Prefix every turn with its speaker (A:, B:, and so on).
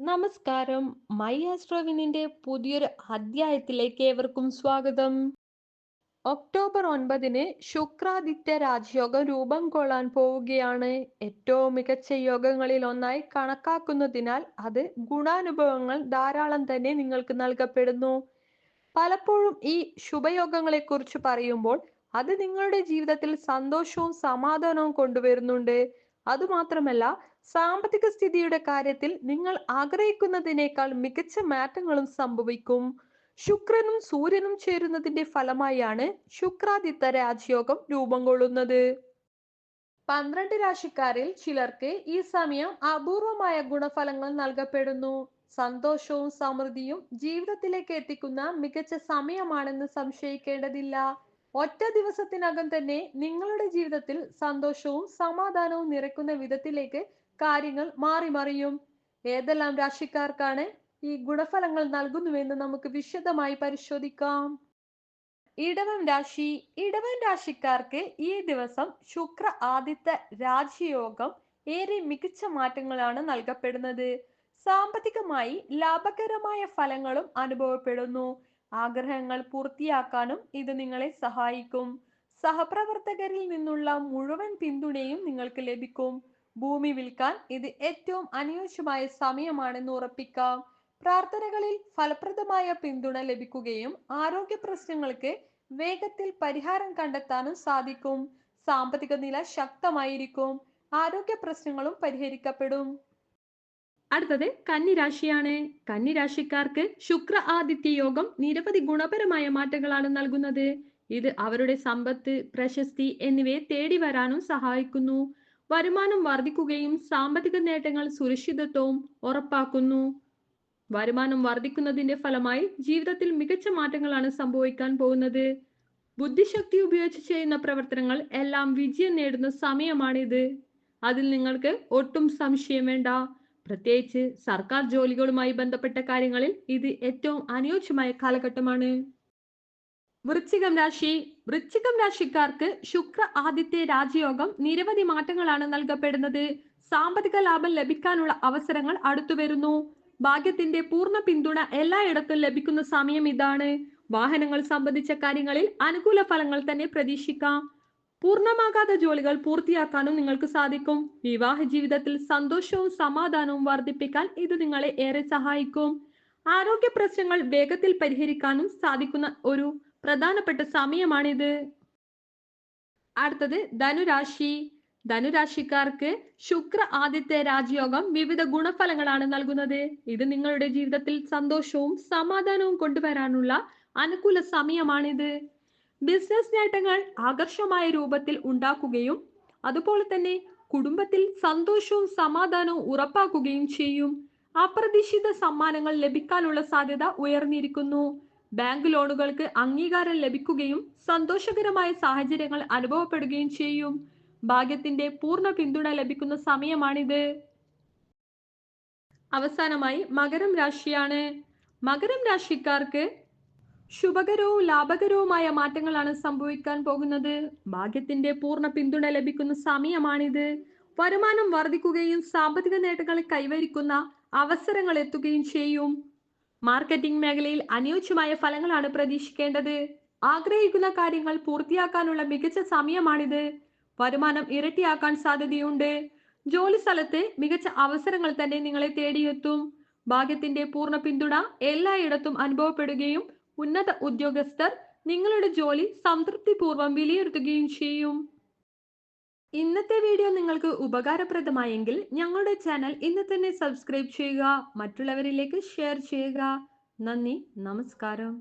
A: നമസ്കാരം. മൈ ആസ്ട്രോവിനിന്റെ പുതിയൊരു അധ്യായത്തിലേക്ക് ഏവർക്കും സ്വാഗതം. ഒക്ടോബർ 9-ന് ശുക്രാദിത്യ രാജയോഗം രൂപം കൊള്ളാൻ പോവുകയാണ്. ഏറ്റവും മികച്ച യോഗങ്ങളിൽ ഒന്നായി കണക്കാക്കുന്നതിനാൽ അത് ഗുണാനുഭവങ്ങൾ ധാരാളം തന്നെ നിങ്ങൾക്ക് നൽകപ്പെടുന്നു. പലപ്പോഴും ഈ ശുഭയോഗങ്ങളെക്കുറിച്ച് പറയുമ്പോൾ അത് നിങ്ങളുടെ ജീവിതത്തിൽ സന്തോഷവും സമാധാനവും കൊണ്ടുവരുന്നുണ്ട്. അതുമാത്രമല്ല, സാമ്പത്തിക സ്ഥിതിയുടെ കാര്യത്തിൽ നിങ്ങൾ ആഗ്രഹിക്കുന്നതിനേക്കാൾ മികച്ച മാറ്റങ്ങളും സംഭവിക്കും. ശുക്രനും സൂര്യനും ചേരുന്നതിന്റെ ഫലമായാണ് ശുക്രാദിത്യ രാജയോഗം രൂപം കൊള്ളുന്നത്. 12 രാശിക്കാരിൽ ചിലർക്ക് ഈ സമയം അപൂർവമായ ഗുണഫലങ്ങൾ നൽകപ്പെടുന്നു. സന്തോഷവും സമൃദ്ധിയും ജീവിതത്തിലേക്ക് എത്തിക്കുന്ന മികച്ച സമയമാണെന്ന് സംശയിക്കേണ്ടതില്ല. ഒറ്റ ദിവസത്തിനകം തന്നെ നിങ്ങളുടെ ജീവിതത്തിൽ സന്തോഷവും സമാധാനവും നിറയ്ക്കുന്ന വിധത്തിലേക്ക് കാര്യങ്ങൾ മാറിമറിയും. ഏതെല്ലാം രാശിക്കാർക്കാണ് ഈ ഗുണഫലങ്ങൾ നൽകുന്നുവെന്ന് നമുക്ക് വിശദമായി പരിശോധിക്കാം. ഇടവം രാശി. ഇടവം രാശിക്കാർക്ക് ഈ ദിവസം ശുക്ര ആദിത്യ രാജയോഗം ഏറെ മികച്ച മാറ്റങ്ങളാണ് നൽകപ്പെടുന്നത്. സാമ്പത്തികമായി ലാഭകരമായ ഫലങ്ങളും അനുഭവപ്പെടുന്നു. ആഗ്രഹങ്ങൾ പൂർത്തിയാക്കാനും ഇത് നിങ്ങളെ സഹായിക്കും. സഹപ്രവർത്തകരിൽ നിന്നുള്ള മുഴുവൻ പിന്തുണയും നിങ്ങൾക്ക് ലഭിക്കും. ഭൂമി വിൽക്കാൻ ഇത് ഏറ്റവും അനുയോജ്യമായ സമയമാണെന്ന് ഉറപ്പിക്കാം. പ്രാർത്ഥനകളിൽ ഫലപ്രദമായ പിന്തുണ ലഭിക്കുകയും ആരോഗ്യ പ്രശ്നങ്ങൾക്ക് വേഗത്തിൽ പരിഹാരം കണ്ടെത്താനും സാധിക്കും. സാമ്പത്തിക നില ശക്തമായിരിക്കും. ആരോഗ്യ പ്രശ്നങ്ങളും പരിഹരിക്കപ്പെടും. അടുത്തത് കന്നിരാശിയാണ്. കന്നിരാശിക്കാർക്ക് ശുക്ര ആദിത്യ യോഗം നിരവധി ഗുണപരമായ മാറ്റങ്ങളാണ് നൽകുന്നത്. ഇത് അവരുടെ സമ്പത്ത്, പ്രശസ്തി എന്നിവയെ തേടി വരാനും സഹായിക്കുന്നു. വരുമാനം വർദ്ധിക്കുകയും സാമ്പത്തിക നേട്ടങ്ങൾ സുരക്ഷിതത്വവും ഉറപ്പാക്കുന്നു. വരുമാനം വർദ്ധിക്കുന്നതിന്റെ ഫലമായി ജീവിതത്തിൽ മികച്ച മാറ്റങ്ങളാണ് സംഭവിക്കാൻ പോകുന്നത്. ബുദ്ധിശക്തി ഉപയോഗിച്ച് ചെയ്യുന്ന പ്രവർത്തനങ്ങൾ എല്ലാം വിജയം നേടുന്ന സമയമാണിത്. അതിൽ നിങ്ങൾക്ക് ഒട്ടും സംശയം വേണ്ട. പ്രത്യേകിച്ച് സർക്കാർ ജോലികളുമായി ബന്ധപ്പെട്ട കാര്യങ്ങളിൽ ഇത് ഏറ്റവും അനുയോജ്യമായ കാലഘട്ടമാണ്. വൃശ്ചികം രാശി. വൃശ്ചികം രാശിക്കാർക്ക് ശുക്ര ആദിത്യ രാജയോഗം നിരവധി മാറ്റങ്ങളാണ് നൽകപ്പെടുന്നത്. സാമ്പത്തിക ലാഭം ലഭിക്കാനുള്ള അവസരങ്ങൾ അടുത്തു വരുന്നു. ഭാഗ്യത്തിന്റെ പൂർണ്ണ പിന്തുണ എല്ലായിടത്തും ലഭിക്കുന്ന സമയം ഇതാണ്. വാഹനങ്ങൾ സംബന്ധിച്ച കാര്യങ്ങളിൽ അനുകൂല ഫലങ്ങൾ തന്നെ പ്രതീക്ഷിക്കാം. പൂർണ്ണമാകാത്ത ജോലികൾ പൂർത്തിയാക്കാനും നിങ്ങൾക്ക് സാധിക്കും. വിവാഹ ജീവിതത്തിൽ സന്തോഷവും സമാധാനവും വർദ്ധിപ്പിക്കാൻ ഇത് നിങ്ങളെ ഏറെ സഹായിക്കും. ആരോഗ്യ പ്രശ്നങ്ങൾ വേഗത്തിൽ പരിഹരിക്കാനും സാധിക്കുന്ന ഒരു പ്രധാനപ്പെട്ട സമയമാണിത്. അടുത്തത് ധനുരാശി. ധനുരാശിക്കാർക്ക് ശുക്ര ആദിത്യ രാജയോഗം വിവിധ ഗുണഫലങ്ങളാണ് നൽകുന്നത്. ഇത് നിങ്ങളുടെ ജീവിതത്തിൽ സന്തോഷവും സമാധാനവും കൊണ്ടുവരാനുള്ള അനുകൂല സമയമാണിത്. ബിസിനസ് നേട്ടങ്ങൾ ആകർഷമായ രൂപത്തിൽ ഉണ്ടാക്കുകയും അതുപോലെ തന്നെ കുടുംബത്തിൽ സന്തോഷവും സമാധാനവും ഉറപ്പാക്കുകയും ചെയ്യും. അപ്രതീക്ഷിത സമ്മാനങ്ങൾ ലഭിക്കാനുള്ള സാധ്യത ഉയർന്നിരിക്കുന്നു. ബാങ്ക് ലോണുകൾക്ക് അംഗീകാരം ലഭിക്കുകയും സന്തോഷകരമായ സാഹചര്യങ്ങൾ അനുഭവപ്പെടുകയും ചെയ്യും. ഭാഗ്യത്തിന്റെ പൂർണ്ണ പിന്തുണ ലഭിക്കുന്ന സമയമാണിത്. അവസാനമായി മകരം രാശിയാണ്. മകരം രാശിക്കാർക്ക് ശുഭകരവും ലാഭകരവുമായ മാറ്റങ്ങളാണ് സംഭവിക്കാൻ പോകുന്നത്. ഭാഗ്യത്തിന്റെ പൂർണ്ണ പിന്തുണ ലഭിക്കുന്ന സമയമാണിത്. വരുമാനം വർദ്ധിക്കുകയും സാമ്പത്തിക നേട്ടങ്ങൾ കൈവരിക്കുന്ന അവസരങ്ങൾ എത്തുകയും ചെയ്യും. മാർക്കറ്റിംഗ് മേഖലയിൽ അനുയോജ്യമായ ഫലങ്ങളാണ് പ്രതീക്ഷിക്കേണ്ടത്. ആഗ്രഹിക്കുന്ന കാര്യങ്ങൾ പൂർത്തിയാക്കാനുള്ള മികച്ച സമയമാണിത്. വരുമാനം ഇരട്ടിയാക്കാൻ സാധ്യതയുണ്ട്. ജോലി സ്ഥലത്ത് മികച്ച അവസരങ്ങൾ തന്നെ നിങ്ങളെ തേടിയെത്തും. ഭാഗ്യത്തിന്റെ പൂർണ്ണ പിന്തുണ എല്ലായിടത്തും അനുഭവപ്പെടുകയും ഉന്നത ഉദ്യോഗസ്ഥർ നിങ്ങളുടെ ജോലി സംതൃപ്തിപൂർവ്വം വിലയിരുത്തുകയും ചെയ്യും. ഇന്നത്തെ വീഡിയോ നിങ്ങൾക്ക് ഉപകാരപ്രദമായെങ്കിൽ ഞങ്ങളുടെ ചാനൽ ഇന്ന് തന്നെ സബ്സ്ക്രൈബ് ചെയ്യുക. മറ്റുള്ളവരിലേക്ക് ഷെയർ ചെയ്യുക. നന്ദി, നമസ്കാരം.